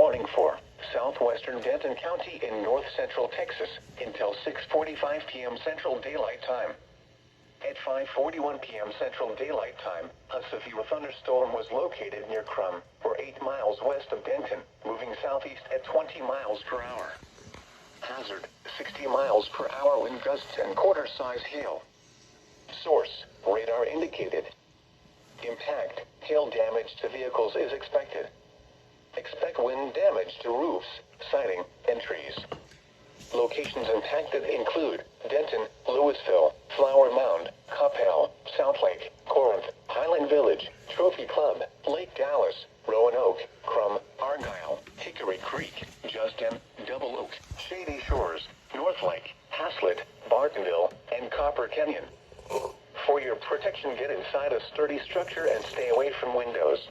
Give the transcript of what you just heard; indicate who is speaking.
Speaker 1: warning for southwestern Denton County in north central Texas until 6:45 p.m. Central Daylight Time. At 5:41 p.m. Central Daylight Time, a severe thunderstorm was located near Crum, or 8 miles west of Denton, moving southeast at 20 miles per hour. Hazard, 60 miles per hour wind gusts and quarter-size hail. Source, radar indicated. Impact, hail damage to vehicles is expected. Expect wind damage to roofs, siding, and trees. Locations impacted include Denton, Louisville, Flower Mound, Coppell, Southlake, Corinth, Highland Village, Trophy Club, Lake Dallas, Roanoke, Crum, Argyle, Hickory Creek, Justin, Double Oaks, Shady Shores, Northlake, Haslett, Bartonville, and Copper Canyon. For your protection, get inside a sturdy structure and stay away from windows.